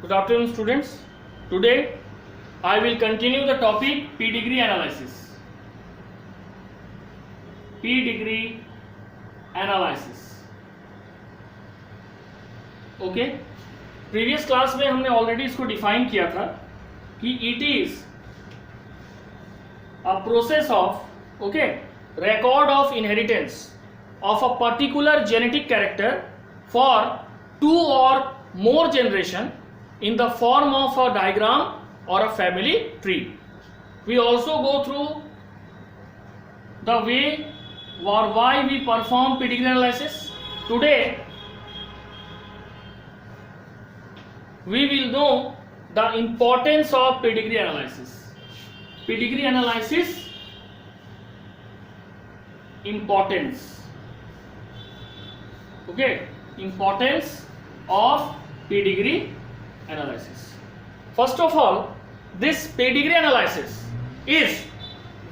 Good afternoon, students. Today I will continue the topic P-degree analysis. P-degree analysis. Okay, previous class में हमने already इसको define किया था कि it is a process of record of inheritance of a particular genetic character for 2 or more generation in the form of a diagram or a family tree. We also go through the way or why we perform pedigree analysis. Today we will know the importance of pedigree analysis. Pedigree analysis importance. Okay, importance of pedigree analysis. First of all, this pedigree analysis is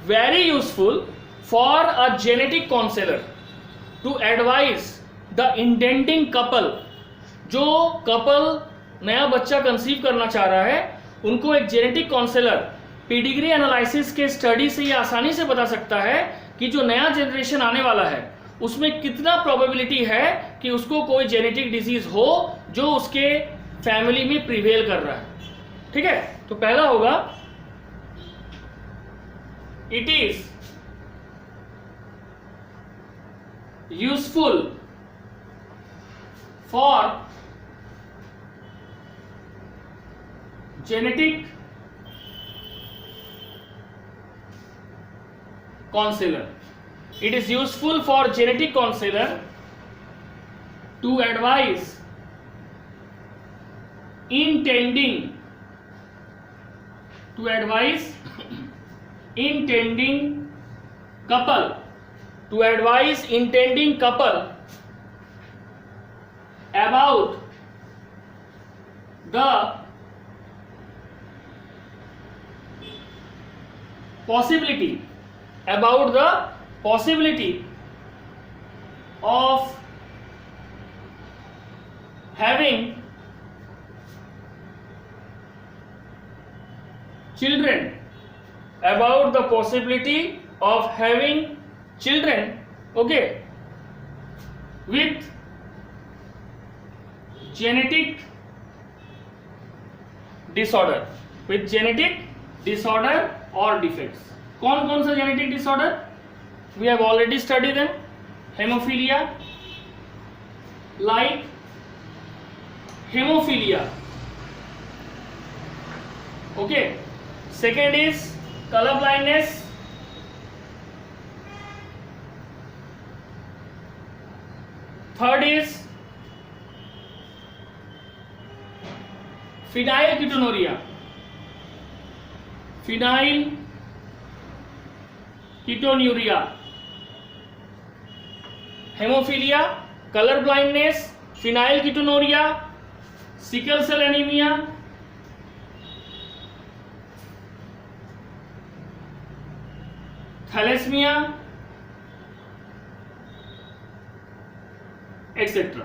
very useful for a genetic counselor to advise the intending couple. जो couple नया बच्चा conceive करना चाह रहा है उनको एक genetic counsellor pedigree analysis के स्टडी से ये आसानी से बता सकता है कि जो नया जनरेशन आने वाला है उसमें कितना प्रोबेबिलिटी है कि उसको कोई जेनेटिक डिजीज हो जो उसके फैमिली में प्रिवेल कर रहा है. ठीक है, तो पहला होगा it is useful for genetic counselor. It is useful for genetic counselor to advise intending couple about the possibility of having children, okay, with genetic disorder or defects. कौन सा genetic disorder? We have already study them. Haemophilia, like haemophilia. Okay, second is colour blindness. Third is phenylketonuria. Haemophilia, colour blindness, phenylketonuria, sickle cell anaemia, thalassaemia et cetera.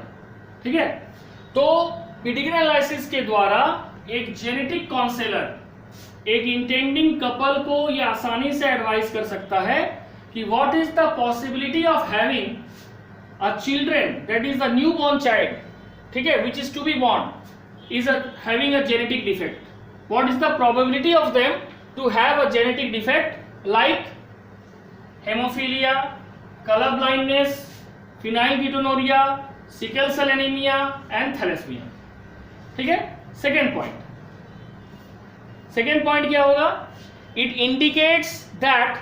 ठीक है, तो pedigree analysis के द्वारा एक genetic counsellor एक intending couple को यह आसानी से एडवाइस कर सकता है कि what is the possibility of having a children that is the new born child, ठीक है, which is to be born is having a genetic defect. What is the probability of them to have a genetic defect like haemophilia, colour blindness, phenylketonuria, sickle cell anaemia and thalassaemia. ठीक है, second point क्या होगा? It indicates that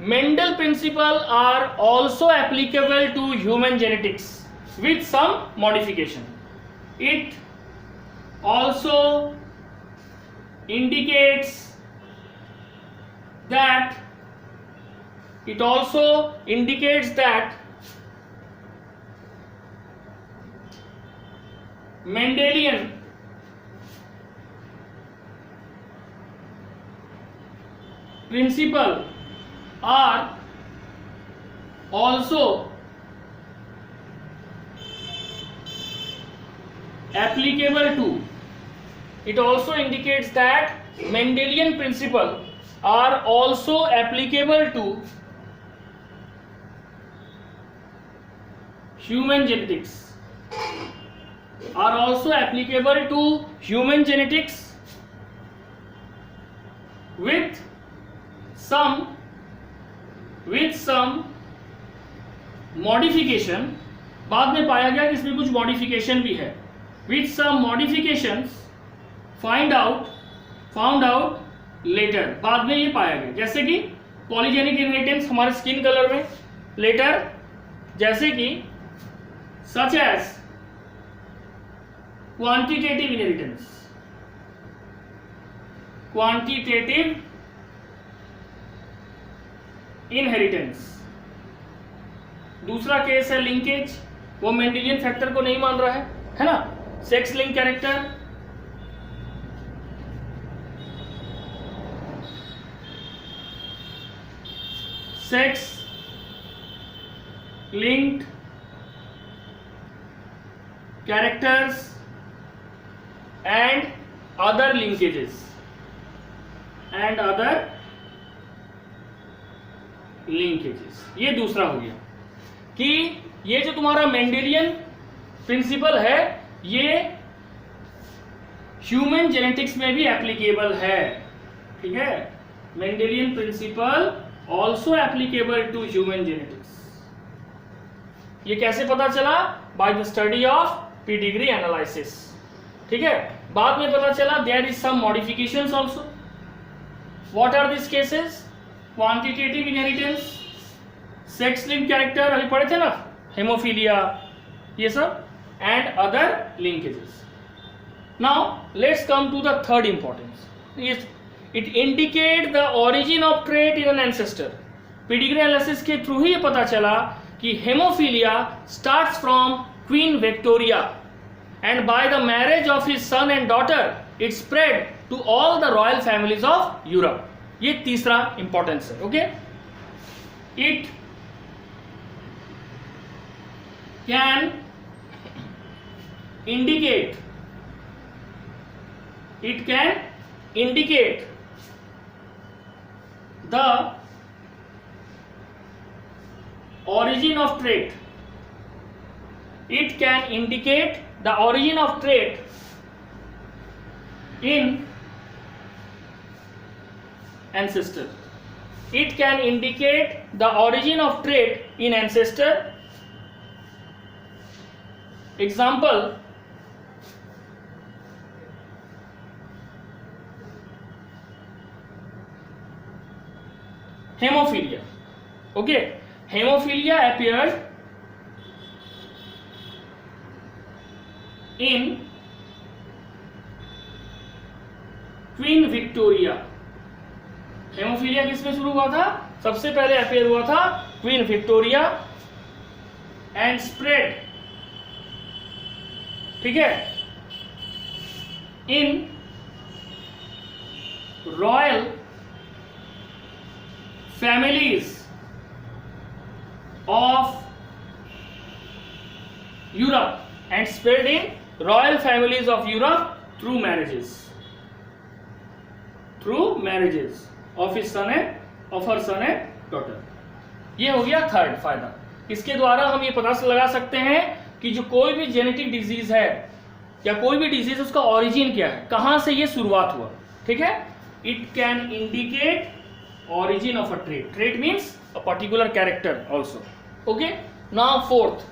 Mendel principle are also applicable to human genetics with some modification. It also indicates that Mendelian principle are also applicable to it also indicates that Mendelian principle are also applicable to human genetics, with some modification. बाद में पाया गया कि इसमें कुछ modification भी है. with some modifications found out later, बाद में ये पाया गया. जैसे कि पॉलीजेनिक इनहेरिटेंस हमारे स्किन कलर में लेटर, जैसे कि सच एज क्वांटिटेटिव इनहेरिटेंस. दूसरा केस है लिंकेज, वो मेंडेलियन फैक्टर को नहीं मान रहा है ना. Sex link character, sex linked characters and other linkages ये दूसरा हो गया कि ये जो तुम्हारा मेंडेलियन प्रिंसिपल है ये ह्यूमन जेनेटिक्स में भी एप्लीकेबल है. ठीक है, Mendelian principle also applicable to human genetics. ये कैसे पता चला? By the study of pedigree analysis. ठीक है, बाद में पता चला there is some modifications also. What are this cases? Quantitative inheritance, sex link character अभी पढ़े थे ना, हेमोफीलिया, ये सब, and other linkages. Now let's come to the third importance. It indicate the origin of trait in an ancestor. Pedigree analysis के through ही ये पता चला कि haemophilia starts from Queen Victoria and by the marriage of his son and daughter it spread to all the royal families of Europe. ये तीसरा importance है. Okay, it can indicate the origin of trait. It can indicate the origin of trait in ancestor. It can indicate the origin of trait in ancestor. Example, hemophilia. Okay, hemophilia appeared in queen Victoria. Haemophilia किसमें शुरू हुआ था? सबसे पहले appear हुआ था queen Victoria and spread. ठीक है, इन royal families of Europe and spread in royal families of Europe through marriages of his son and of her son and daughter. ये हो गया थर्ड फायदा. इसके द्वारा हम ये पता लगा सकते हैं कि जो कोई भी जेनेटिक डिजीज है या कोई भी डिजीज उसका ओरिजिन क्या है, कहां से ये शुरुआत हुआ. ठीक है, it can indicate origin of a trait. Trait means a particular character also. Okay, now fourth,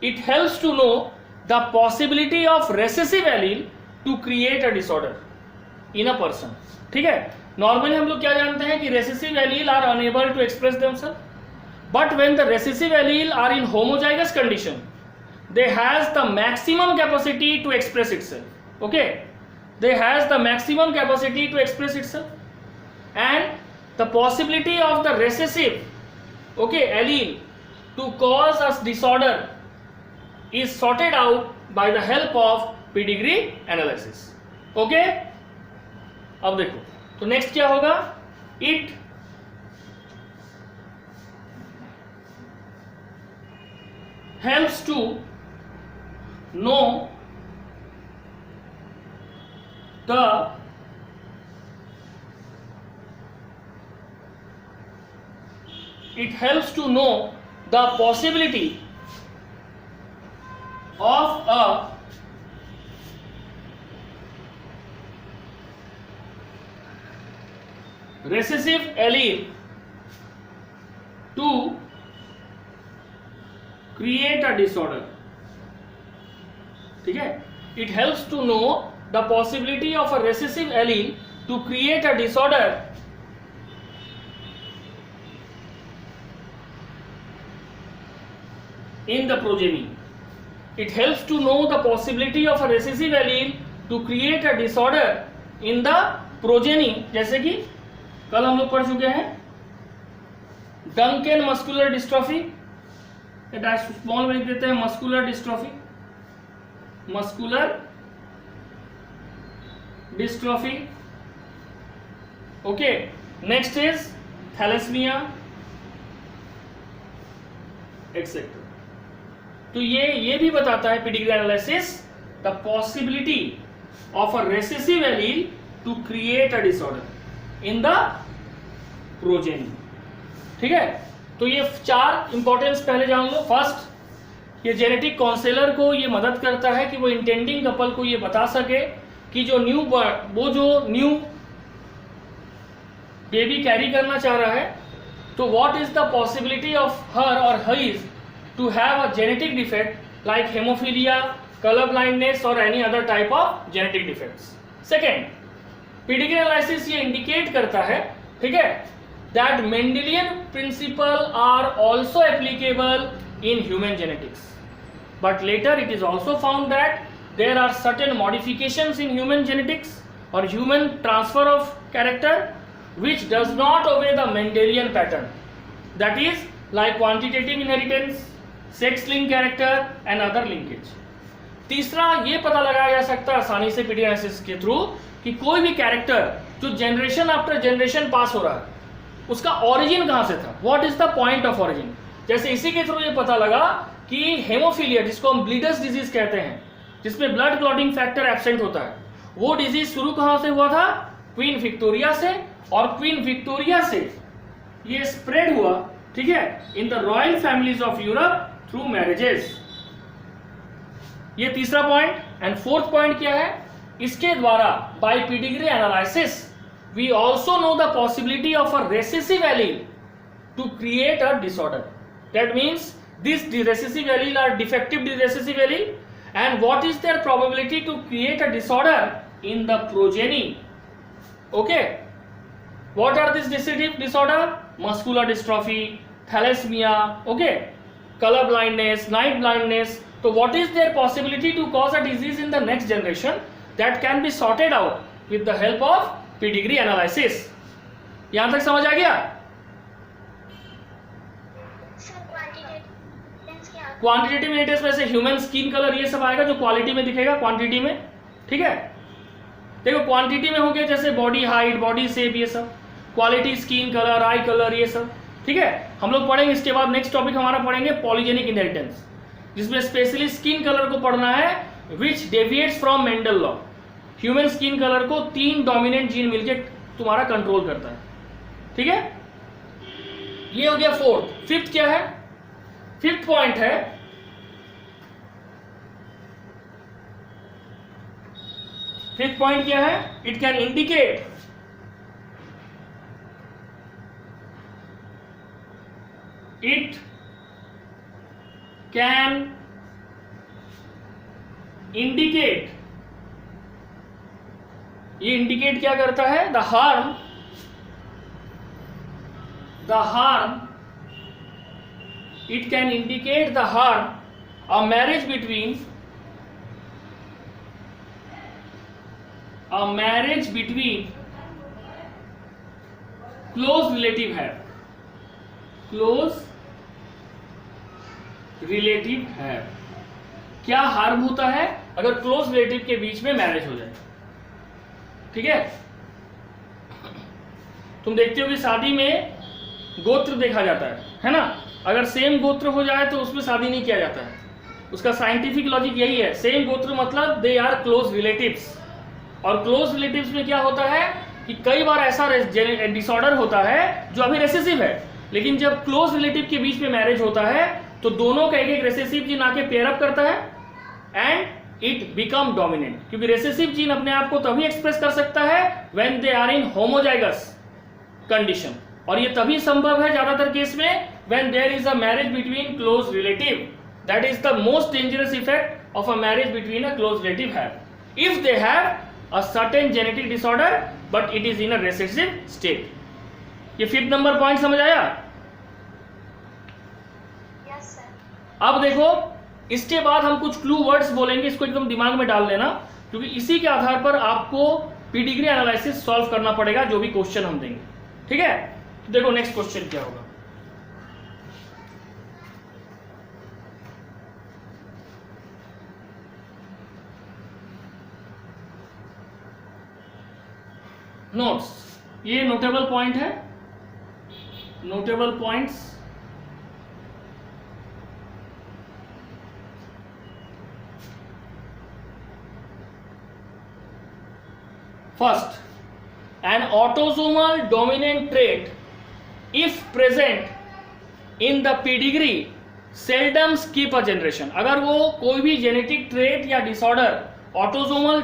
it helps to know the possibility of recessive allele to create a disorder in a person. ठीक है, normally हम लोग क्या जानते हैं कि recessive allele are unable to express themselves, but when the recessive allele are in homozygous condition they has the maximum capacity to express itself. Okay, they has the maximum capacity to express itself and the possibility of the recessive allele to cause us disorder is sorted out by the help of pedigree analysis. Okay, अब देखो तो next क्या होगा. it helps to know it helps to know the possibility of a recessive allele to create a disorder. ठीक है, it helps to know the possibility of a recessive allele to create a disorder in the progeny. It helps to know the possibility of a recessive allele to create a disorder in the progeny. जैसे कि कल हम लोग पढ़ चुके हैं डंकेन muscular dystrophy, small में लिख देते हैं muscular dystrophy, muscular dystrophy. Okay, next is thalassaemia et cetera. तो ये भी बताता है pedigree analysis the possibility of a recessive allele to create a disorder in the progeny. ठीक है, तो ये 4 इंपॉर्टेंस पहले जान लो. फर्स्ट, ये जेनेटिक काउंसलर को ये मदद करता है कि वो इंटेंडिंग कपल को ये बता सके कि जो न्यू बेबी कैरी करना चाह रहा है, तो what is the possibility of her और his to have a genetic defect like hemophilia, color blindness or any other type of genetic defects. Second, pedigree analysis ये indicate करता है, ठीक है, that Mendelian principle are also applicable in human genetics. But later it is also found that there are certain modifications in human genetics or human transfer of character which does not obey the Mendelian pattern. That is like quantitative inheritance, sex link character and other linkage. तीसरा, ये पता लगाया जा सकता है आसानी से PD analysis के थ्रू कि कोई भी कैरेक्टर जो जनरेशन आफ्टर जनरेशन पास हो रहा है उसका ओरिजिन कहां से था, what is the point of origin. जैसे इसी के थ्रू ये पता लगा कि हेमोफीलिया, जिसको हम ब्लीडर्स डिजीज कहते हैं, जिसमें ब्लड क्लॉटिंग फैक्टर एब्सेंट होता है, वो डिजीज शुरू कहां से हुआ था, क्वीन विक्टोरिया से. और क्वीन विक्टोरिया से ये स्प्रेड हुआ, ठीक है, in the royal families of Europe through marriages. ये तीसरा पॉइंट. एंड फोर्थ पॉइंट क्या है, इसके द्वारा by pedigree analysis we also know the possibility of a recessive allele to create a disorder. That means this recessive allele are defective recessive allele and what is their probability to create a disorder in the progeny. Okay, what are this recessive disorder, muscular dystrophy, thalassaemia, okay, color blindness, night blindness. So what is their possibility to cause a disease in the next generation that can be sorted out with the help of pedigree analysis. यहां तक समझ आ गया? Quantitative inheritance में से human skin colour ये सब आएगा जो क्वालिटी में दिखेगा, क्वांटिटी में. ठीक है, देखो क्वांटिटी में हो गया जैसे बॉडी हाइट, बॉडी शेप, ये सब. क्वालिटी स्किन कलर, आई कलर, ये सब. ठीक है, हम लोग पढ़ेंगे. इसके बाद नेक्स्ट टॉपिक हमारा पढ़ेंगे पॉलीजेनिक इनहेरिटेंस, जिसमें स्पेशली स्किन कलर को पढ़ना है which deviates from Mendel law. Human skin colour को 3 डोमिनेंट जीन मिलके तुम्हारा कंट्रोल करता है. ठीक है, ये हो गया फोर्थ. फिफ्थ क्या है, फिफ्थ पॉइंट है फिफ्थ पॉइंट क्या है, it can indicate it can indicate, ये इंडिकेट क्या करता है, the harm it can indicate the harm a marriage between close relative है, क्लोज रिलेटिव है. क्या हार्म होता है अगर क्लोज रिलेटिव के बीच में मैरिज हो जाए. ठीक है, तुम देखते हो कि शादी में गोत्र देखा जाता है ना. अगर सेम गोत्र हो जाए तो उसमें शादी नहीं किया जाता है. उसका साइंटिफिक लॉजिक यही है, सेम गोत्र मतलब दे आर क्लोज रिलेटिव्स. और क्लोज रिलेटिव्स में क्या होता है कि कई बार ऐसा डिसऑर्डर होता है जो अभी रेसेसिव है, लेकिन जब क्लोज रिलेटिव के बीच में मैरिज होता है तो दोनों का एक एक रेसेसिव जीन आके पेयर अप करता है एंड इट बिकम डोमिनेंट, क्योंकि रेसेसिव जीन अपने आप को तभी एक्सप्रेस कर सकता है when they are in homozygous condition, और ये तभी संभव है ज्यादातर केस में when there is a marriage between close relative. That is the most dangerous effect of a marriage between a close relative have if they have a certain genetic disorder but it is in a recessive state. ये 5th number point समझ आया? Yes, sir. अब देखो इसके बाद हम कुछ clue words बोलेंगे, इसको एकदम दिमाग में डाल लेना, क्योंकि इसी के आधार पर आपको पीडिग्री एनालिसिस सॉल्व करना पड़ेगा जो भी क्वेश्चन हम देंगे. ठीक है, तो देखो नेक्स्ट क्वेश्चन क्या होगा. नोट्स, ये नोटेबल पॉइंट है, notable points. First, an autosomal dominant trait if present in the pedigree seldom skip a generation. अगर वो कोई भी जेनेटिक ट्रेट या डिसऑर्डर ऑटोसोमल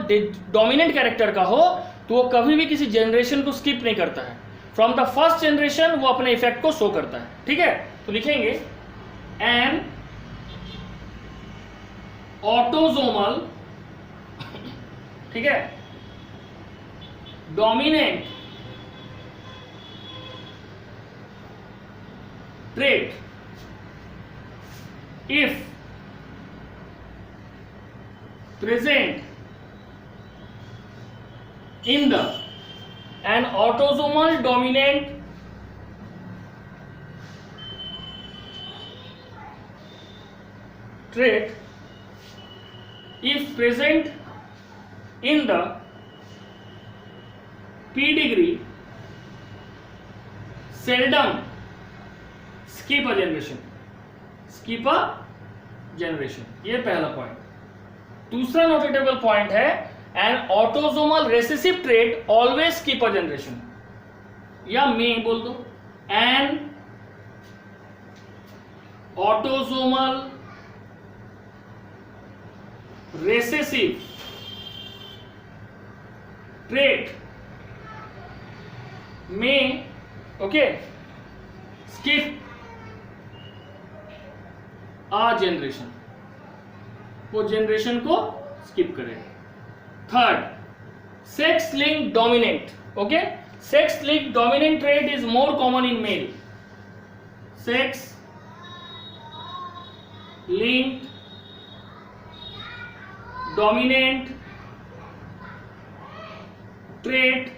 डोमिनेंट कैरेक्टर का हो तो वो कभी भी किसी जनरेशन को स्किप नहीं करता है. फ्रॉम द फर्स्ट जनरेशन वो अपने इफेक्ट को शो करता है. ठीक है, तो लिखेंगे एन ऑटोसोमल, ठीक है, dominant trait if present in the an autosomal dominant trait if present in the pedigree seldom skip a generation. skip a generation, ये पहला पॉइंट. दूसरा नोटेबल पॉइंट है an autosomal recessive trait always skip a generation, या मैं बोल दो an autosomal recessive trait में okay skip a generation, वो जनरेशन को स्किप करेगा. Third, sex link dominant. Okay, sex link dominant trait is more common in male. Sex link dominant trait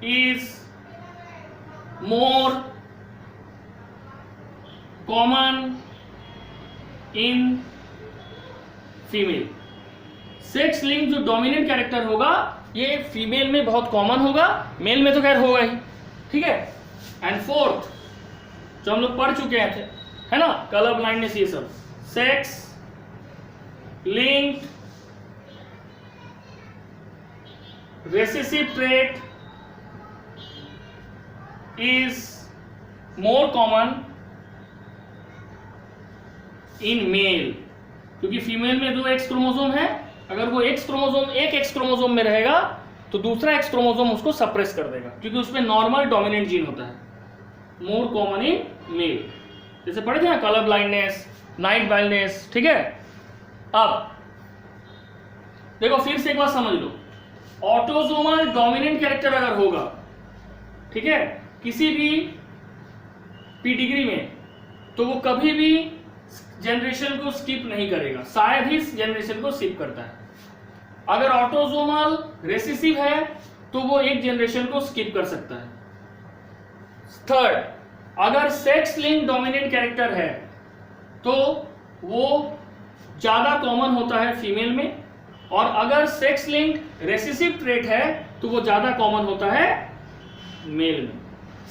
is more common in female. Sex link जो dominant character होगा ये female में बहुत common होगा, mail में तो खैर होगा ही. ठीक है, एंड फोर्थ जो हम लोग पढ़ चुके हैं है ना, कलर ब्लाइंडनेस, ये सब sex linked recessive trait is more common in male, क्योंकि फीमेल में दो एक्स क्रोमोसोम है. अगर वो एक्स क्रोमोसोम एक एक्स क्रोमोसोम में रहेगा तो दूसरा एक्स क्रोमोसोम उसको सप्रेस कर देगा, क्योंकि उसमें नॉर्मल डोमिनेंट जीन होता है. मोर कॉमन इन मेल, जैसे पढ़े थे ना कलर ब्लाइंडनेस, नाइट ब्लाइंडनेस. ठीक है, अब देखो फिर से एक बात समझ लो, ऑटोसोमल डोमिनेंट कैरेक्टर अगर होगा, ठीक है, किसी भी पीडिग्री में, तो वो कभी भी जनरेशन को स्किप नहीं करेगा, शायद ही जनरेशन को स्किप करता है. अगर ऑटोसोमल रेसेसिव है तो वो एक जनरेशन को स्किप कर सकता है. थर्ड, अगर सेक्स लिंक डोमिनेंट कैरेक्टर है तो वो ज्यादा कॉमन होता है फीमेल में, और अगर सेक्स लिंक रेसेसिव ट्रेट है तो वो ज्यादा कॉमन होता है मेल में.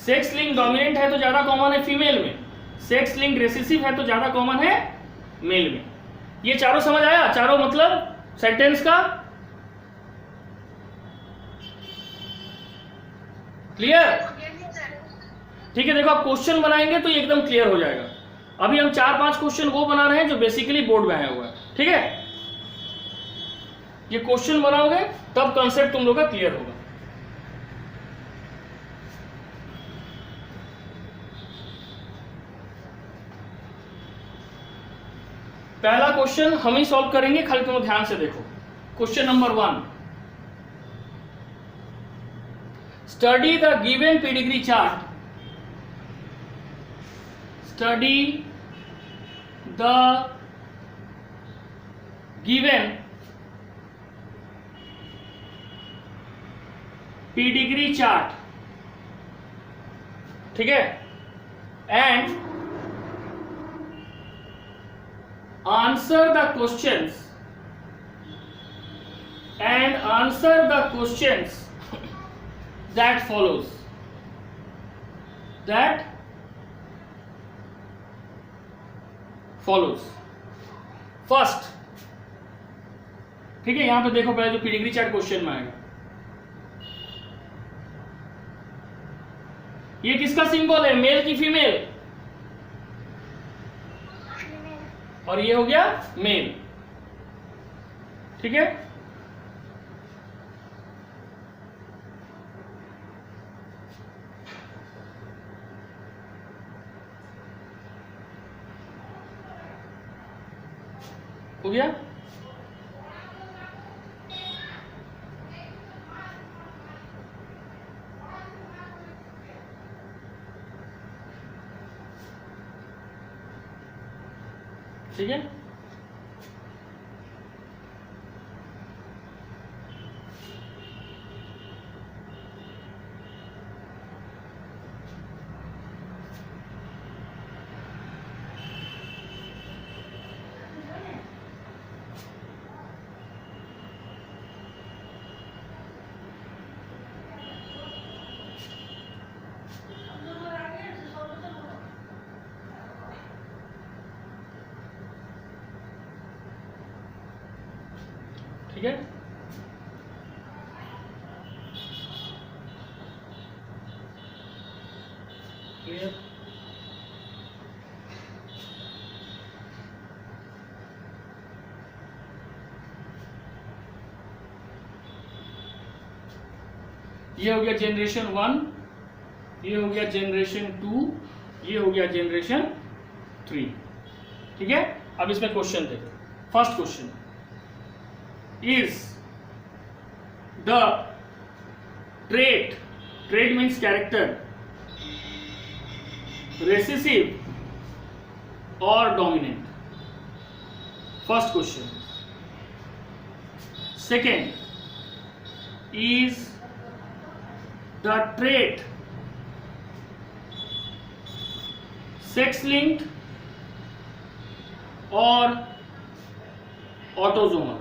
सेक्स लिंक डोमिनेंट है तो ज्यादा कॉमन है फीमेल में, सेक्स लिंक रेसेसिव है तो ज्यादा कॉमन है मेल में. ये चारों समझ आया? चारों मतलब सेंटेंस का क्लियर? ठीक है, देखो आप क्वेश्चन बनाएंगे तो ये एकदम क्लियर हो जाएगा। अभी हम 4-5 क्वेश्चन वो बना रहे हैं जो बेसिकली बोर्ड में आया हुआ है। ठीक है, ये क्वेश्चन बनाओगे तब कंसेप्ट तुम लोग का क्लियर होगा। पहला क्वेश्चन हम ही सॉल्व करेंगे, खाली तुम ध्यान से देखो। Question number 1, study the given pedigree chart. Study the given pedigree chart. ठीक है, and answer the questions that follows first. ठीक है, यहां पे देखो पहले जो पेडिग्री चार्ट क्वेश्चन में आएगा, ये किसका सिंबल है, मेल की फीमेल? और ये हो गया मेल। ठीक है, हो गया। ठीक है, ठीक है, क्लियर? ये हो गया जनरेशन 1, ये हो गया जनरेशन 2, ये हो गया जनरेशन 3। ठीक है, अब इसमें क्वेश्चन देखो। First question, is the trait means character, recessive or dominant? First question. Second, is the trait sex linked or autosomal?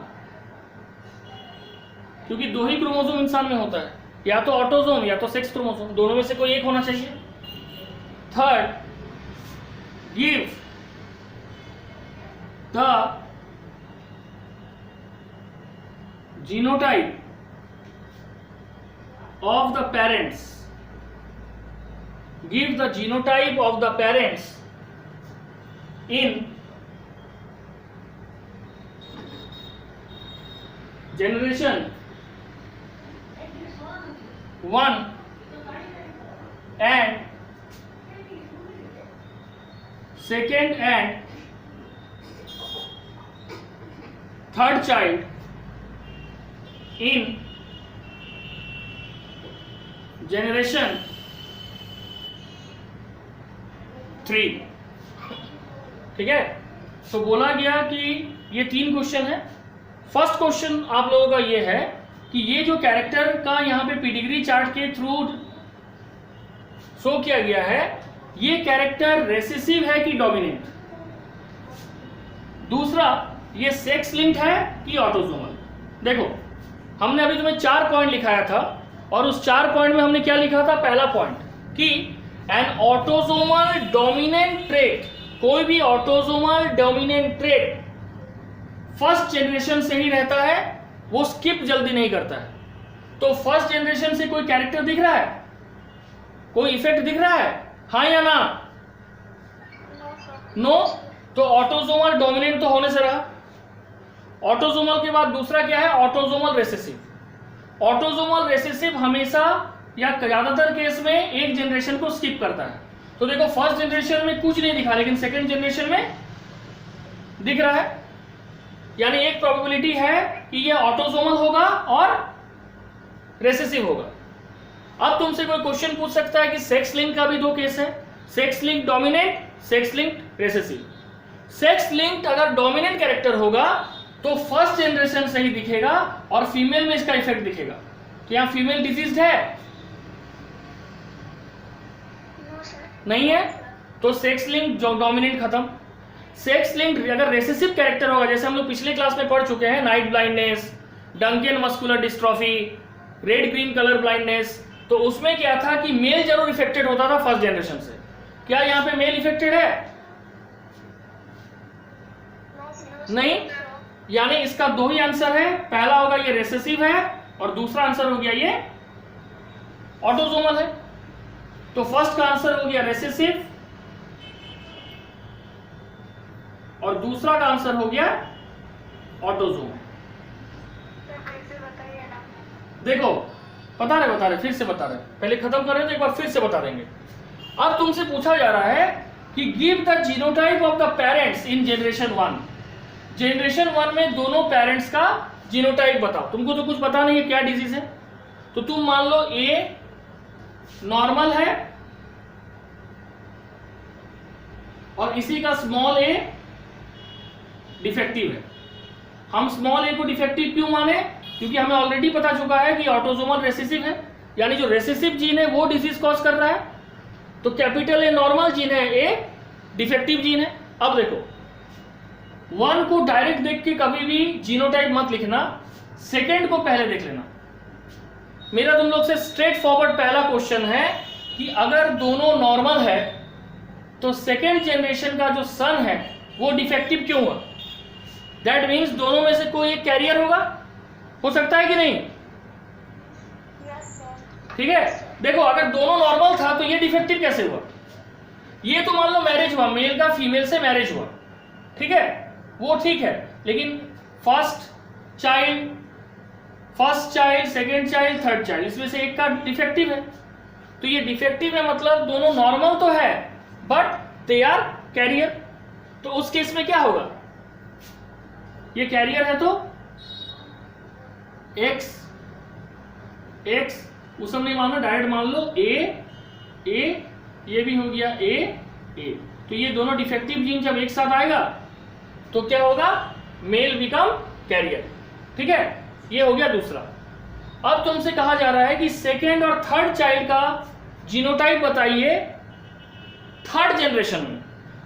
क्योंकि दो ही क्रोमोसोम इंसान में होता है, या तो ऑटोसोम या तो सेक्स क्रोमोसोम, दोनों में से कोई एक होना चाहिए। Third, give the genotype of the parents, give the genotype of the parents in generation 1 and second and third child in generation 3। ठीक है, तो बोला गया कि ये 3 क्वेश्चन है। फर्स्ट क्वेश्चन आप लोगों का ये है कि ये जो कैरेक्टर का यहाँ पे पेडिग्री चार्ट के थ्रू शो किया गया है, ये कैरेक्टर रेसेसिव है कि डोमिनेंट? दूसरा, ये सेक्स लिंक्ड है कि ऑटोसोमल? देखो, हमने अभी तुम्हें 4 पॉइंट लिखाया था और उस 4 पॉइंट में हमने क्या लिखा था? पहला पॉइंट कि एन ऑटोसोमल डोमिनेंट ट्रेट, कोई भी autosomal dominant trait first generation से ही रहता है, वो स्किप जल्दी नहीं करता है। तो फर्स्ट जनरेशन से कोई कैरेक्टर दिख रहा है? कोई इफेक्ट दिख रहा है, हाँ या ना? नो। तो ऑटोसोमल डोमिनेंट तो होने से रहा। ऑटोसोमल के बाद दूसरा क्या है? Autosomal recessive. ऑटोसोमल रेसेसिव हमेशा या ज्यादातर केस में एक जनरेशन को स्किप करता है। तो देखो फर्स्ट जनरेशन में कुछ नहीं दिखा, लेकिन सेकंड जनरेशन में दिख रहा है, यानी एक प्रोबेबिलिटी है कि ये ऑटोसोमल होगा और रेसेसिव होगा। अब तुमसे कोई क्वेश्चन पूछ सकता है कि सेक्स लिंक का भी दो केस है, sex link dominant, sex link recessive. Sex link अगर डोमिनेंट कैरेक्टर होगा तो फर्स्ट जनरेशन से ही दिखेगा और फीमेल में इसका इफेक्ट दिखेगा। तो यहां फीमेल डिजीज है? नहीं है, तो सेक्स लिंक जो डोमिनेंट खत्म। सेक्स लिंक अगर रेसेसिव कैरेक्टर होगा, जैसे हम लोग पिछले क्लास में पढ़ चुके हैं, night blindness, Duchenne muscular dystrophy, red green colour blindness, तो उसमें क्या था कि मेल जरूर इफेक्टेड होता था फर्स्ट जनरेशन से। क्या यहाँ पे मेल इफेक्टेड है? नहीं, यानी इसका दो ही आंसर है, पहला होगा ये रेसेसिव है और दूसरा आंसर हो गया ये ऑटोसोमल है। तो फर्स्ट का आंसर हो गया रेसेसिव और दूसरा का आंसर हो गया ऑटोसोमल। देखो बता रहे फिर से बता रहे, पहले खत्म कर रहे थे, एक बार फिर से बता देंगे। अब तुमसे पूछा जा रहा है कि give the genotype of the parents in generation 1। Generation 1 में दोनों पेरेंट्स का जीनोटाइप बताओ। तुमको तो कुछ पता नहीं है क्या डिजीज है, तो तुम मान लो ए नॉर्मल है और इसी का स्मॉल ए डिफेक्टिव है। हम स्मॉल ए को डिफेक्टिव क्यों माने? क्योंकि हमें ऑलरेडी पता चुका है कि ऑटोसोमल रेसेसिव है, यानी जो रेसेसिव जीन है वो डिजीज कॉज कर रहा है। तो कैपिटल ए नॉर्मल जीन है, ए डिफेक्टिव जीन है। अब देखो 1 को डायरेक्ट देख के कभी भी जीनोटाइप मत लिखना, सेकंड को पहले देख लेना। मेरा तुम लोग से स्ट्रेट फॉरवर्ड पहला क्वेश्चन है कि अगर दोनों नॉर्मल है तो सेकेंड जनरेशन का जो सन है वो डिफेक्टिव क्यों हुआ? दैट मीन्स दोनों में से कोई एक कैरियर होगा, हो सकता है कि नहीं? ठीक है, देखो अगर दोनों नॉर्मल था तो ये डिफेक्टिव कैसे हुआ? ये तो मान लो मैरिज हुआ, मेल का फीमेल से मैरिज हुआ, ठीक है, वो ठीक है, लेकिन first child, second child, third child, इसमें से एक का डिफेक्टिव है। तो ये डिफेक्टिव है मतलब दोनों नॉर्मल तो है बट दे आर कैरियर। तो उस केस में क्या होगा? ये कैरियर है तो एक्स उस समय नहीं मानना, डायरेक्ट मान लो ए, ये भी हो गया ए। तो ये दोनों डिफेक्टिव जीन जब एक साथ आएगा तो क्या होगा? Male become carrier. ठीक है, ये हो गया दूसरा। अब तुमसे कहा जा रहा है कि सेकेंड और थर्ड चाइल्ड का जीनोटाइप बताइए थर्ड जनरेशन में।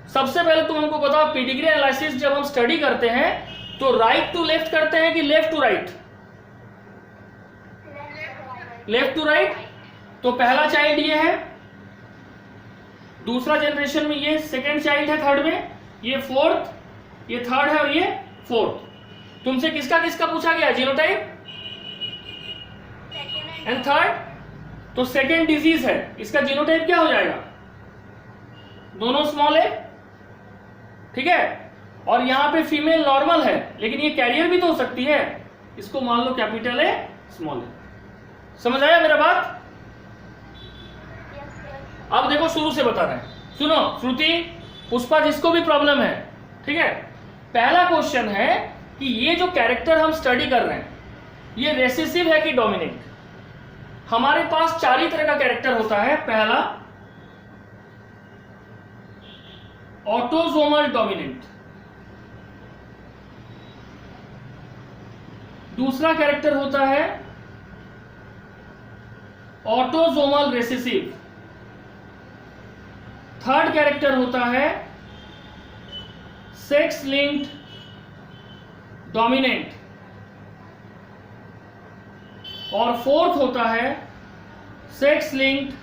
सबसे पहले तुम हमको बताओ, पेडिग्री एनालिसिस जब हम स्टडी करते हैं तो राइट टू लेफ्ट करते हैं कि left to right? Left to right. तो पहला चाइल्ड ये है, दूसरा जनरेशन में ये सेकेंड चाइल्ड है, थर्ड में ये फोर्थ, ये थर्ड है और ये फोर्थ। तुमसे किसका किसका पूछा गया जीनोटाइप? And third. तो सेकेंड डिजीज है, इसका जीनोटाइप क्या हो जाएगा? दोनों स्मॉल है, ठीक है, और यहां पे फीमेल नॉर्मल है लेकिन ये कैरियर भी तो हो सकती है, इसको मान लो कैपिटल है, स्मॉल है। समझ आया मेरा बात? अब देखो शुरू से बता रहे हैं, सुनो श्रुति, पुष्पा, जिसको भी प्रॉब्लम है, ठीक है। पहला क्वेश्चन है कि ये जो कैरेक्टर हम स्टडी कर रहे हैं ये रेसेसिव है कि डोमिनेंट? हमारे पास 4 ही तरह का कैरेक्टर होता है। पहला ऑटोसोमल डोमिनेंट, दूसरा कैरेक्टर होता है ऑटोसोमल रेसेसिव, थर्ड कैरेक्टर होता है सेक्स लिंक्ड डोमिनेंट और फोर्थ होता है सेक्स लिंक्ड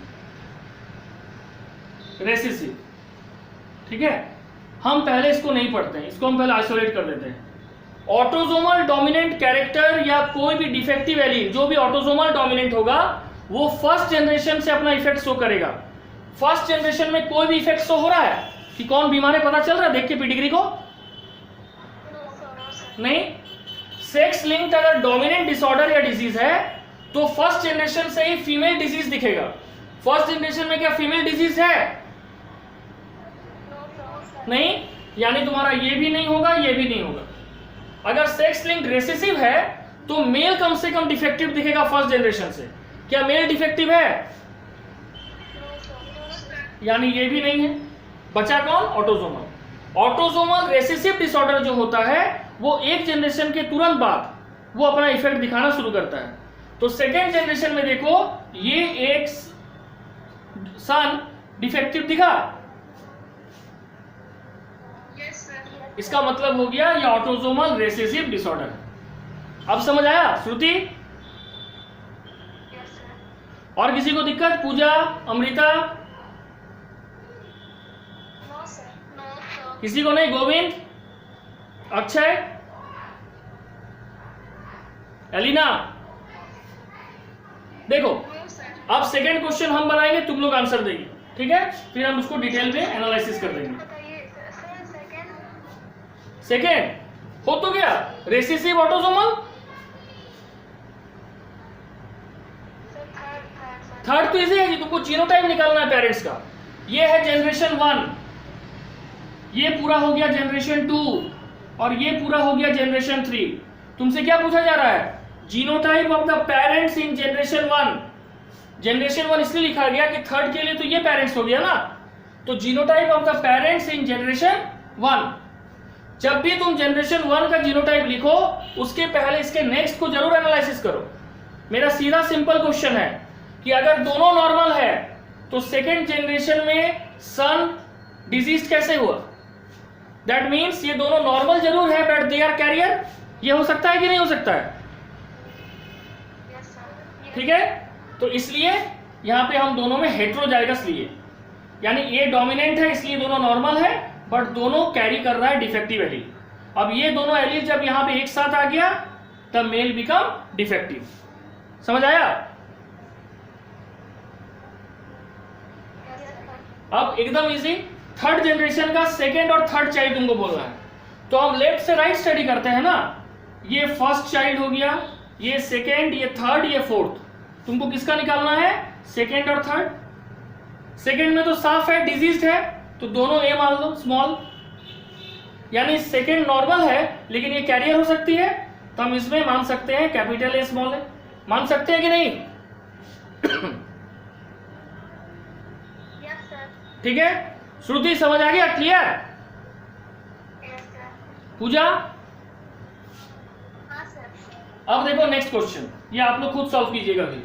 रेसेसिव। ठीक है, हम पहले इसको नहीं पढ़ते हैं, इसको हम पहले आइसोलेट कर देते हैं। ऑटोसोमल डोमिनेंट कैरेक्टर या कोई भी डिफेक्टिव एलील जो भी ऑटोसोमल डोमिनेंट होगा वो फर्स्ट जनरेशन से अपना इफेक्ट शो करेगा। फर्स्ट जनरेशन में कोई भी इफेक्ट शो हो रहा है कि कौन बीमार है, पता चल रहा है देख के पेडिग्री को? नहीं। सेक्स लिंक्ड अगर डोमिनेंट डिसऑर्डर या डिजीज है तो फर्स्ट जनरेशन से ही फीमेल डिजीज दिखेगा। फर्स्ट जनरेशन में क्या फीमेल डिजीज है? नहीं, यानी तुम्हारा ये भी नहीं होगा, ये भी नहीं होगा। अगर सेक्स लिंक्ड रेसेसिव है तो मेल कम से कम डिफेक्टिव दिखेगा फर्स्ट जनरेशन से। क्या मेल डिफेक्टिव है? यानी ये भी नहीं है। बचा कौन? ऑटोसोमल। ऑटोसोमल रेसेसिव डिसऑर्डर जो होता है वो एक जनरेशन के तुरंत बाद वो अपना इफेक्ट दिखाना शुरू करता है। तो सेकेंड जनरेशन में देखो ये एक सन डिफेक्टिव दिखा, इसका मतलब हो गया ये ऑटोसोमल रेसेसिव डिसऑर्डर है। अब समझ आया श्रुति? और किसी को दिक्कत? पूजा, अमृता? किसी को नहीं? गोविंद, अक्षय, एलिना? देखो अब सेकेंड क्वेश्चन हम बनाएंगे, तुम लोग आंसर देंगे, ठीक है? फिर हम उसको डिटेल में एनालिसिस कर देंगे। सेकेंड हो तो गया रेसेसिव ऑटोसोमल। थर्ड तो इजी है जी, तुमको जीनोटाइप निकालना है पेरेंट्स का। ये है जनरेशन 1, ये पूरा हो गया जनरेशन 2 और ये पूरा हो गया जनरेशन 3। तुमसे क्या पूछा जा रहा है? Genotype of the parents in generation 1। Generation 1 इसलिए लिखा गया कि थर्ड के लिए तो ये पेरेंट्स हो गया ना, तो genotype of the parents in generation 1। जब भी तुम जनरेशन 1 का जीनोटाइप लिखो उसके पहले इसके नेक्स्ट को जरूर एनालिसिस करो। मेरा सीधा सिंपल क्वेश्चन है कि अगर दोनों नॉर्मल है तो सेकेंड जनरेशन में सन डिजीज कैसे हुआ? दैट मीन्स ये दोनों नॉर्मल जरूर है बट दे आर कैरियर। ये हो सकता है कि नहीं हो सकता है? ठीक है, तो इसलिए यहां पे हम दोनों में हेट्रोजाइगस लिए, यानी ये डोमिनेंट है इसलिए दोनों नॉर्मल है बट दोनों कैरी कर रहा है डिफेक्टिव एलील। अब ये दोनों एलील जब यहां पे एक साथ आ गया तब मेल बिकम डिफेक्टिव। समझ आया? अब एकदम इजी, थर्ड जनरेशन का सेकेंड और थर्ड चाइल्ड तुमको बोलना है। तो हम लेफ्ट से राइट स्टडी करते हैं ना, ये फर्स्ट चाइल्ड हो गया, ये सेकेंड, ये थर्ड, ये फोर्थ। तुमको किसका निकालना है? सेकेंड और थर्ड। सेकेंड में तो साफ है डिजीज है तो दोनों ए मान लो स्मॉल, यानी सेकेंड नॉर्मल है लेकिन ये कैरियर हो सकती है तो हम इसमें मान सकते हैं कैपिटल ए स्मॉल है। मान सकते हैं कि नहीं? ठीक है, श्रुति समझ आ गया? क्लियर? पूजा? अब देखो नेक्स्ट क्वेश्चन, ये आप लोग खुद सॉल्व कीजिएगा भी।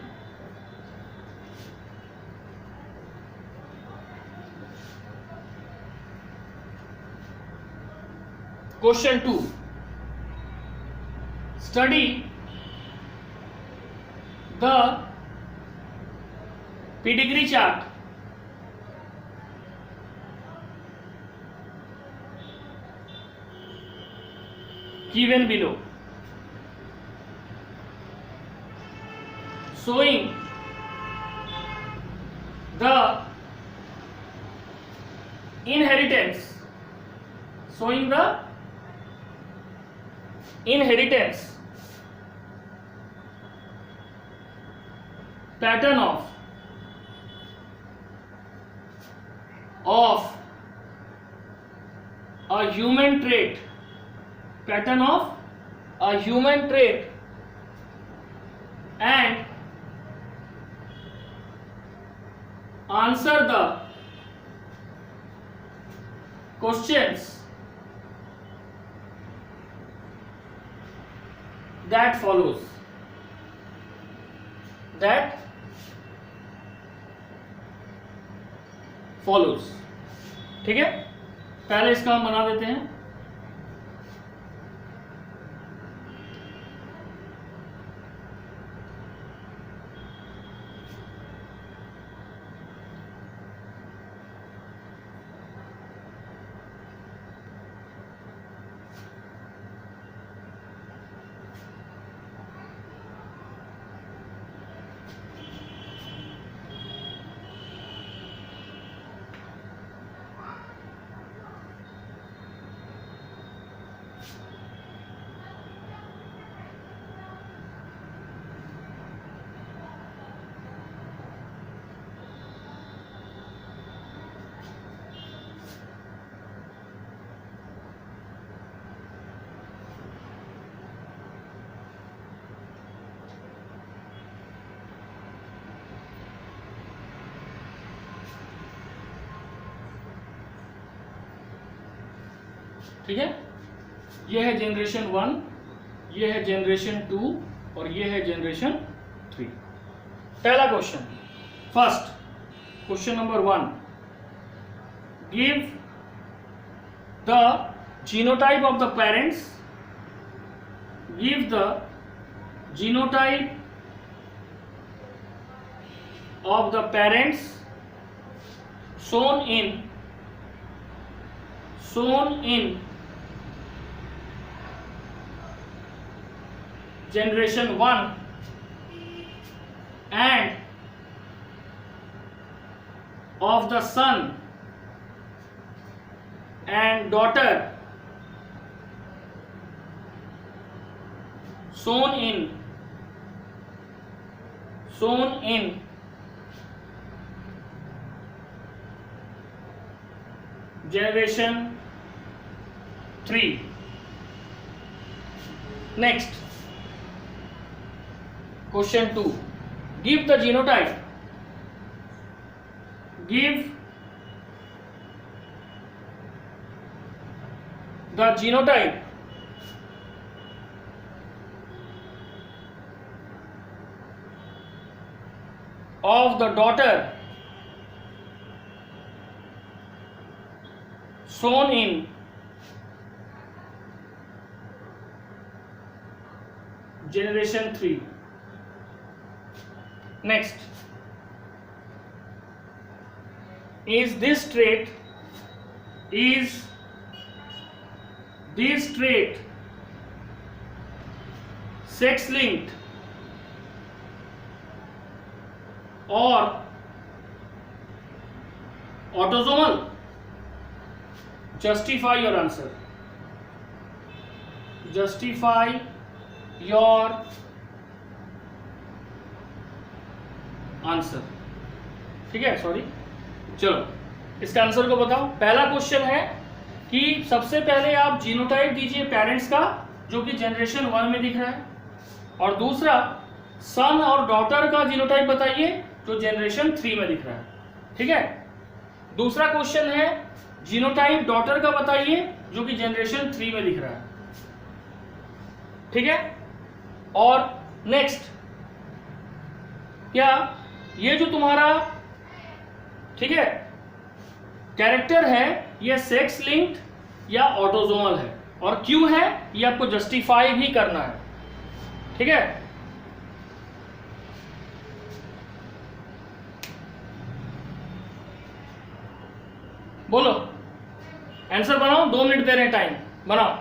Question 2, study the pedigree chart given below showing the inheritance pattern of a human trait, pattern of a human trait and answer the questions that follows। ठीक है, पहले इसका हम बना देते हैं। ठीक है, ये है जनरेशन 1, ये है जनरेशन 2 और ये है जनरेशन 3। पहला question, first question number 1, give the genotype of the parents, give the genotype of the parents shown in generation 1 and of the son and daughter shown in generation 3. Next, question 2, give the genotype, give the genotype of the daughter shown in generation 3. Next, is this trait sex linked or autosomal? Justify your answer. Justify your answer. ठीक है, sorry, चलो इसका answer को बताओ। पहला question है कि सबसे पहले आप जीनोटाइप दीजिए पेरेंट्स का जो कि जनरेशन 1 में दिख रहा है, और दूसरा सन और डॉटर का जीनोटाइप बताइए जो जनरेशन 3 में दिख रहा है। ठीक है, दूसरा क्वेश्चन है जीनोटाइप डॉटर का बताइए जो कि जनरेशन 3 में दिख रहा है। ठीक है, और नेक्स्ट, क्या ये जो तुम्हारा ठीक है कैरेक्टर है ये सेक्स लिंक्ड या ऑटोसोमल है, और क्यों है ये आपको जस्टिफाई भी करना है। ठीक है, बोलो आंसर बनाओ, 2 मिनट दे रहे हैं टाइम, बनाओ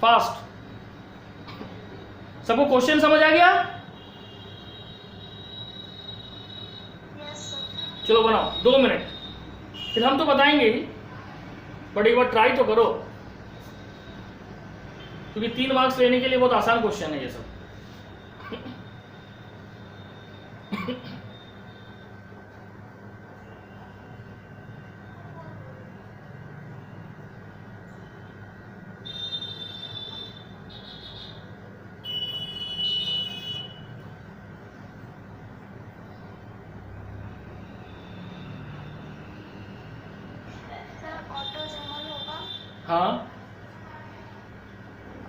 फास्ट। सबको क्वेश्चन समझ आ गया? चलो बनाओ 2 मिनट, फिर हम तो बताएंगे ही, बट एक बार ट्राई तो करो, क्योंकि 3 मार्क्स लेने के लिए बहुत आसान क्वेश्चन है ये सब। हाँ,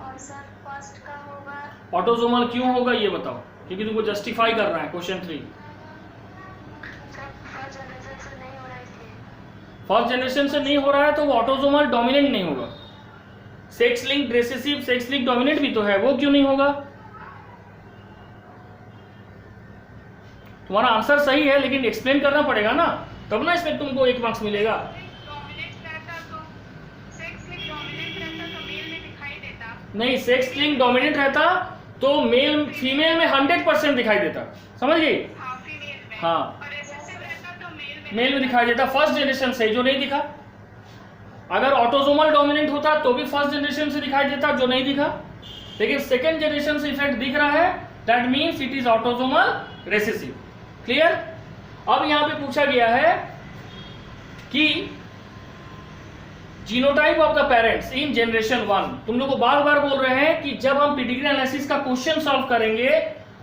और सर फर्स्ट का होगा ऑटोसोमल क्यों होगा ये बताओ, क्योंकि तुमको जस्टिफाई कर रहा है क्वेश्चन 3। फर्स्ट जनरेशन से नहीं हो रहा है इसलिए। फर्स्ट जनरेशन से नहीं हो रहा है तो वो ऑटोसोमल डोमिनेंट नहीं होगा। Sex link recessive, sex link dominant भी तो है, वो क्यों नहीं होगा? तुम्हारा आंसर सही है लेकिन एक्सप्लेन करना पड़ेगा ना, तब ना इसमें तुमको 1 मार्क्स मिलेगा। नहीं, सेक्स लिंक डोमिनेंट रहता तो मेल फीमेल में 100% दिखाई देता, समझ गई? हाँ, मेल में दिखाई देता फर्स्ट जनरेशन से, जो नहीं दिखा। अगर ऑटोसोमल डोमिनेंट होता तो भी फर्स्ट जनरेशन से दिखाई देता, जो नहीं दिखा। लेकिन सेकेंड जनरेशन से इफेक्ट दिख रहा है, that means it is autosomal recessive. Clear? अब यहां पे पूछा गया है कि genotype of the parents in generation 1। तुम लोग को बार बार बोल रहे हैं कि जब हम पेडिग्री एनालिसिस का क्वेश्चन सॉल्व करेंगे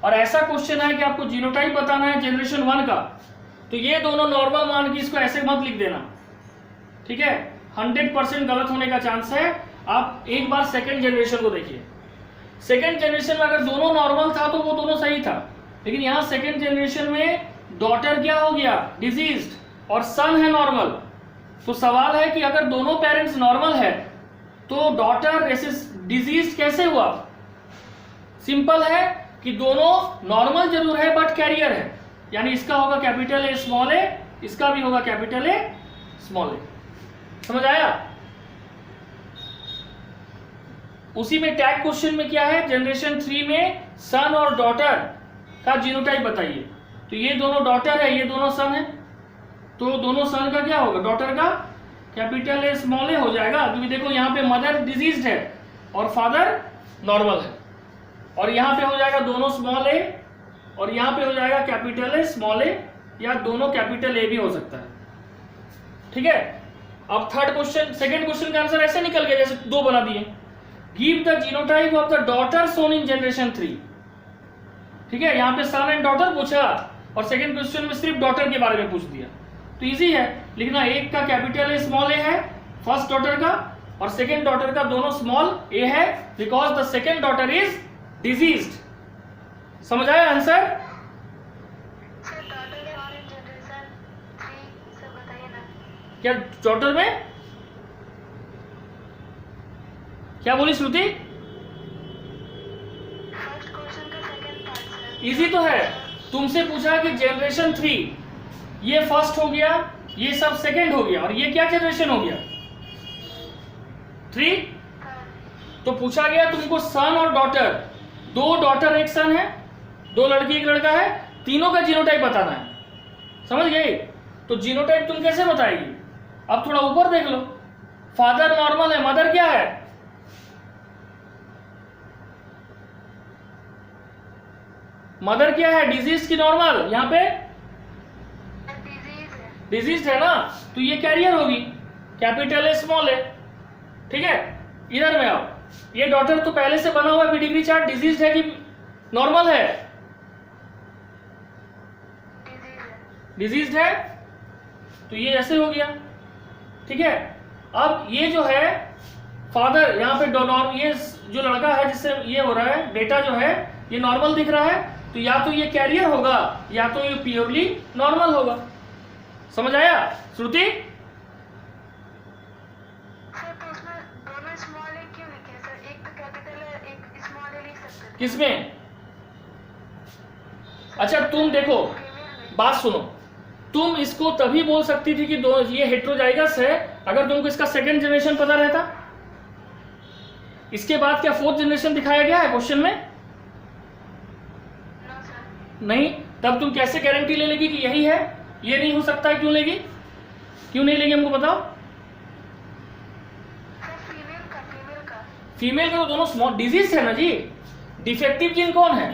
और ऐसा क्वेश्चन है कि आपको जीनोटाइप बताना है जनरेशन 1 का, तो ये दोनों नॉर्मल मान के इसको ऐसे मत लिख देना। ठीक है, 100% गलत होने का चांस है। आप एक बार सेकेंड जनरेशन को देखिए। सेकेंड जनरेशन में अगर दोनों नॉर्मल था तो वो दोनों सही था, लेकिन यहाँ सेकेंड जनरेशन में डॉटर क्या हो गया, डिजीज्ड, और सन है नॉर्मल। तो सवाल है कि अगर दोनों पेरेंट्स नॉर्मल है तो डॉटर डिजीज कैसे हुआ? सिंपल है कि दोनों नॉर्मल जरूर है बट कैरियर है, यानी इसका होगा कैपिटल ए स्मॉल ए, इसका भी होगा कैपिटल ए स्मॉल ए। समझ आया? उसी में टैग क्वेश्चन में क्या है, जनरेशन 3 में सन और डॉटर का जीनोटाइप बताइए। तो ये दोनों डॉटर है, ये दोनों सन है, तो दोनों सन का क्या होगा, डॉटर का कैपिटल ए स्मॉल ए हो जाएगा। क्योंकि देखो यहाँ पे मदर डिजीज्ड है और फादर नॉर्मल है, और यहाँ पे हो जाएगा दोनों स्मॉल ए, और यहाँ पे हो जाएगा कैपिटल ए स्मॉल ए, या दोनों कैपिटल ए भी हो सकता है। ठीक है। अब थर्ड क्वेश्चन, सेकंड क्वेश्चन का आंसर ऐसे निकल गया जैसे दो बना दिए। Give the genotype of the daughter son in generation 3। ठीक है, यहाँ पे सन एंड डॉटर पूछा और सेकंड क्वेश्चन में सिर्फ डॉटर के बारे में पूछ दिया। तो इजी है लिखना, एक का कैपिटल ए स्मॉल ए है फर्स्ट डॉटर का, और सेकंड डॉटर का दोनों स्मॉल ए है, because the second daughter is diseased. समझ आया answer? Sir daughter son in generation 3 sir बताइए ना। क्या डॉटर में क्या बोली श्रुति? फर्स्ट क्वेश्चन का सेकंड पार्ट सर। इजी तो है, तुमसे पूछा कि जनरेशन 3, ये फर्स्ट हो गया, ये सब सेकंड हो गया, और ये क्या जनरेशन हो गया, 3। तो पूछा गया तुमको सन और डॉटर, दो डॉटर एक सन है, दो लड़की एक लड़का है, तीनों का जीनोटाइप बताना है। समझ गए? तो जीनोटाइप तुम कैसे बताएगी? अब थोड़ा ऊपर देख लो, फादर नॉर्मल है, मदर क्या है, मदर क्या है, डिजीज की नॉर्मल, यहाँ पे डिजीज है ना, तो ये कैरियर होगी, कैपिटल ए स्मॉल ए। ठीक है, इधर में आओ, ये डॉटर तो पहले से बना हुआ पेडिग्री चार्ट, डिजीज है कि नॉर्मल है, डिजीज है, तो ये ऐसे हो गया। ठीक है, अब ये जो है फादर, यहाँ पे ये जो लड़का है जिससे ये हो रहा है, बेटा जो है ये नॉर्मल दिख रहा है, तो या तो ये कैरियर होगा या तो ये प्योरली नॉर्मल होगा। समझ आया श्रुति? सर तो उसमें दोनों स्मॉल ए क्यों लिखे सर? एक तो कैपिटल है, एक स्मॉल ए लिख सकते हैं। किसमें? अच्छा तुम देखो, बात सुनो, तुम इसको तभी बोल सकती थी कि दो ये हेट्रोजाइगस है अगर तुमको इसका सेकंड जनरेशन पता रहता। इसके बाद क्या फोर्थ जनरेशन दिखाया गया है क्वेश्चन में? No sir. नहीं, तब तुम कैसे गारंटी ले लेगी कि यही है? ये नहीं हो सकता है, क्यों लेगी, क्यों नहीं लेगी हमको बताओ? सर फीमेल का तो दोनों स्मॉल डिजीज है ना जी। डिफेक्टिव जीन कौन है?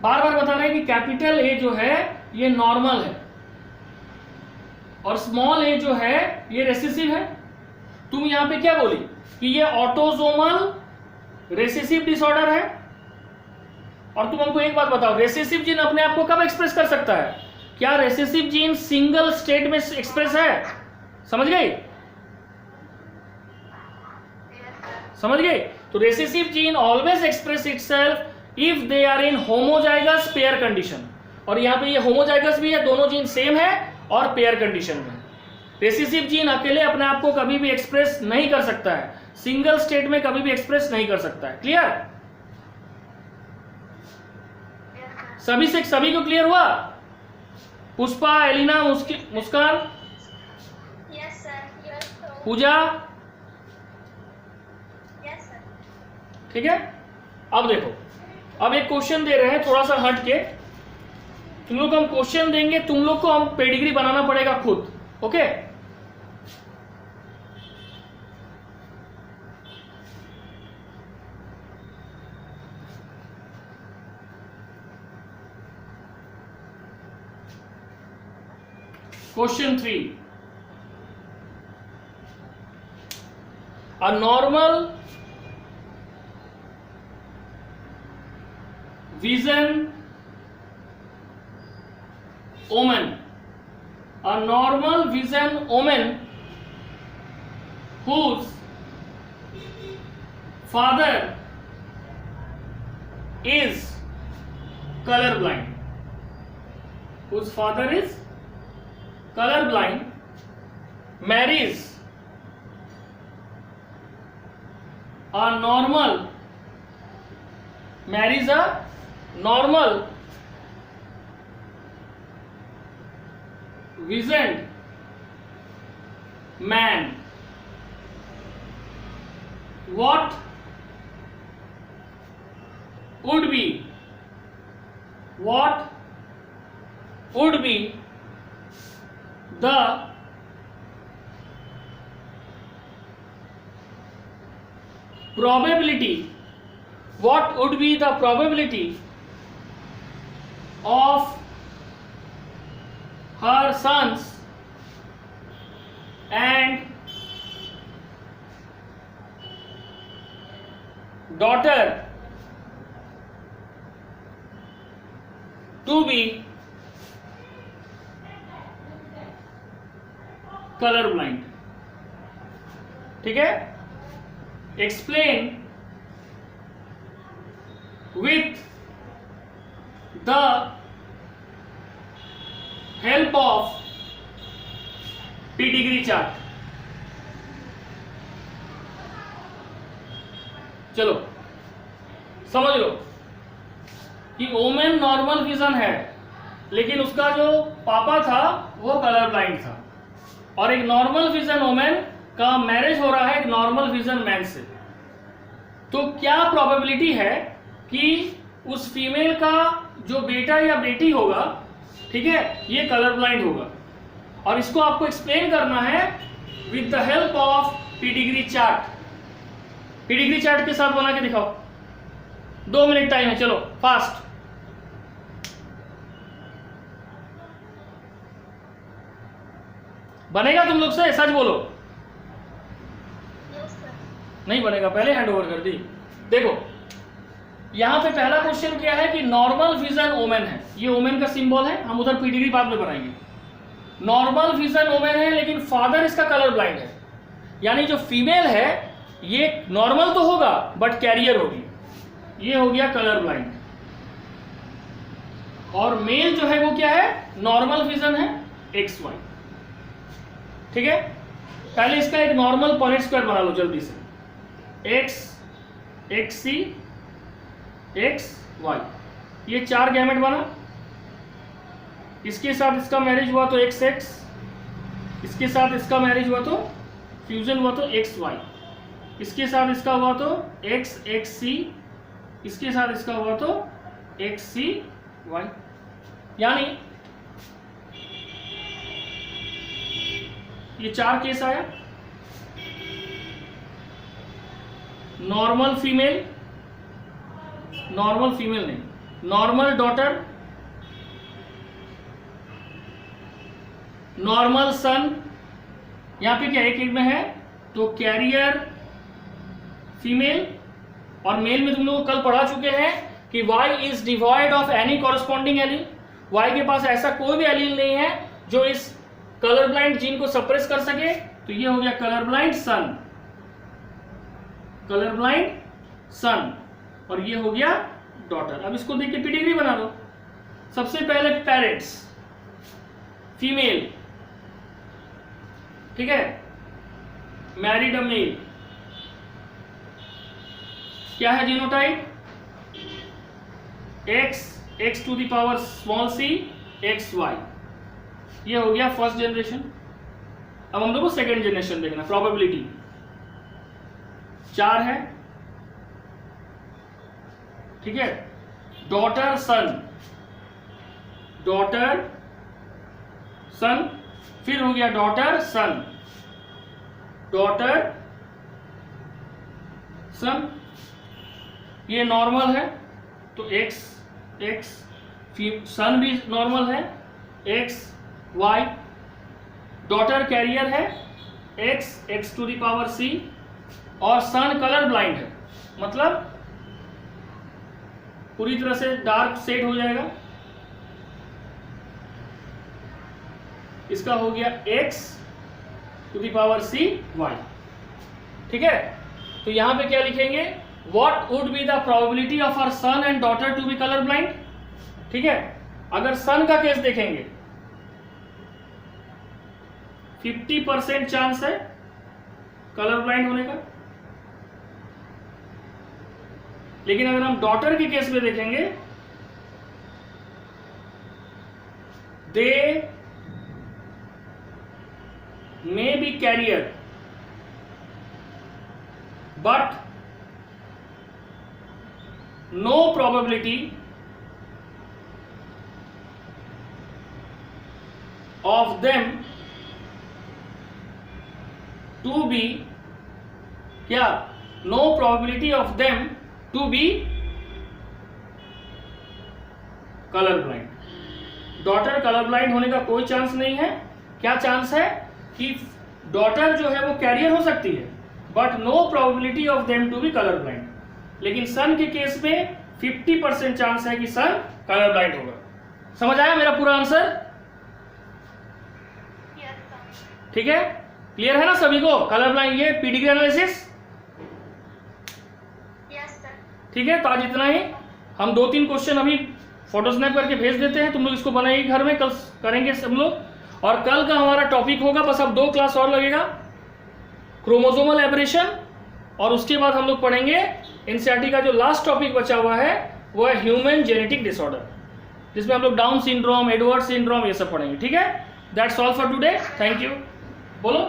बार बार बता रहे हैं कि कैपिटल ए जो है ये नॉर्मल है, और स्मॉल ए जो है ये रेसेसिव है। तुम यहाँ पे क्या बोली कि ये ऑटोसोमल रेसेसिव डिसऑर्डर है, और तुम हमको एक बात बताओ, रेसेसिव जीन अपने आप को कब एक्सप्रेस कर सकता है? क्या रेसेसिव जीन सिंगल स्टेट में एक्सप्रेस है? समझ गए? समझ गए? तो recessive gene always express itself if they are in homozygous pair condition, और यहाँ पे ये होमोजाइगस भी है, दोनों जीन सेम है और पेयर कंडीशन में। रेसेसिव जीन अकेले अपने आप को कभी भी एक्सप्रेस नहीं कर सकता है, सिंगल स्टेट में कभी भी एक्सप्रेस नहीं कर सकता है। क्लियर? सभी से सभी को क्लियर हुआ? Pushpa, Elina, Muskan, yes sir. Yes sir. Pooja, yes sir. ठीक है। अब देखो, अब एक क्वेश्चन दे रहे हैं थोड़ा सा हट के, तुम लोग को हम क्वेश्चन देंगे, तुम लोग को हम पेडिग्री बनाना पड़ेगा खुद। Okay? Question 3. A normal vision omen. A normal vision omen whose father is colorblind, whose father is colorblind, marries a normal visioned man, what would be the probability, what would be the probability of her sons and daughter to be colorblind? ठीक है, explain with the help of pedigree chart. चलो समझ लो कि women normal vision है, लेकिन उसका जो पापा था वो कलर ब्लाइंड था, और एक नॉर्मल विजन ओमेन का मैरिज हो रहा है एक नॉर्मल विजन मैन से। तो क्या प्रोबेबिलिटी है कि उस फीमेल का जो बेटा या बेटी होगा, ठीक है, ये कलर ब्लाइंड होगा, और इसको आपको एक्सप्लेन करना है with the help of pedigree chart. Pedigree chart के साथ बना के दिखाओ, 2 मिनट टाइम है, चलो फास्ट। बनेगा तुम लोग से? सच बोलो। नहीं बनेगा, पहले हैंड ओवर कर दी। देखो यहां पे पहला क्वेश्चन क्या है कि नॉर्मल विजन ओमेन है, ये ओमेन का सिंबल है, हम उधर पीडिग्री बाद में बनाएंगे। नॉर्मल विजन ओमेन है लेकिन फादर इसका कलर ब्लाइंड है, यानी जो फीमेल है ये नॉर्मल तो होगा बट कैरियर होगी, ये हो गया कलर ब्लाइंड। और मेल जो है वो क्या है, नॉर्मल विजन है XY। ठीक है, पहले इसका एक नॉर्मल पॉइंट स्क्वायर बना लो जल्दी से, X XC XY, ये 4 गैमेट बना, इसके साथ इसका मैरिज हुआ तो XX, इसके साथ इसका मैरिज हुआ तो फ्यूजन हुआ तो XY, इसके साथ इसका हुआ तो XXC, इसके साथ इसका हुआ तो XCY। यानी ये 4 केस आया, नॉर्मल फीमेल नहीं, नॉर्मल डॉटर, नॉर्मल सन, यहां पे क्या एक में है तो कैरियर फीमेल, और मेल में तुम लोग कल पढ़ा चुके हैं कि Y is devoid of any corresponding allele, Y के पास ऐसा कोई भी एलील नहीं है जो इस कलर ब्लाइंड जीन को सप्रेस कर सके। तो ये हो गया कलर ब्लाइंड सन, और ये हो गया डॉटर। अब इसको देख के पीडिग्री बना लो। सबसे पहले पेरेंट्स फीमेल, ठीक है, मैरिड अ मेल, क्या है genotype X to the power small c XY, ये हो गया फर्स्ट जनरेशन। अब हम लोग को सेकेंड जनरेशन देखना, प्रोबेबिलिटी 4 है, ठीक है, डॉटर सन, फिर हो गया डॉटर सन, ये नॉर्मल है तो X सन भी नॉर्मल है XY, डॉटर कैरियर है X to the power C, और सन कलर ब्लाइंड है, मतलब पूरी तरह से डार्क शेड हो जाएगा। इसका हो गया X to the power C Y। ठीक है, तो यहाँ पे क्या लिखेंगे, what would be the probability of our son and daughter to be colour blind. ठीक है, अगर सन का केस देखेंगे 50% चांस है कलर ब्लाइंड होने का, लेकिन अगर हम डॉटर के केस में देखेंगे they may be carrier but no probability of them to be क्या, no probability of them to be color blind। Daughter colour blind होने का कोई चांस नहीं है। क्या चांस है कि डॉटर जो है वो कैरियर हो सकती है, but no probability of them to be colour blind. लेकिन सन के केस में 50% चांस है कि सन कलर ब्लाइंड होगा। समझ आया मेरा पूरा आंसर? Yes sir. ठीक है, क्लियर है ना सभी को? कलर ब्लाइंड ये पीडिग्री एनालिसिस। Yes sir. ठीक है, तो आज इतना ही। हम 2-3 क्वेश्चन अभी फोटो स्नैप करके भेज देते हैं, तुम लोग इसको बनाइए घर में, कल करेंगे सब लोग। और कल का हमारा टॉपिक होगा, बस अब 2 क्लास और लगेगा, क्रोमोसोमल एब्रेशन, और उसके बाद हम लोग पढ़ेंगे एनसीईआरटी का जो लास्ट टॉपिक बचा हुआ है वो है ह्यूमन जेनेटिक डिसऑर्डर, जिसमें हम लोग डाउन सिंड्रोम, एडवर्ड सिंड्रोम ये सब पढ़ेंगे। ठीक है, that's all for today, thank you. बोलो।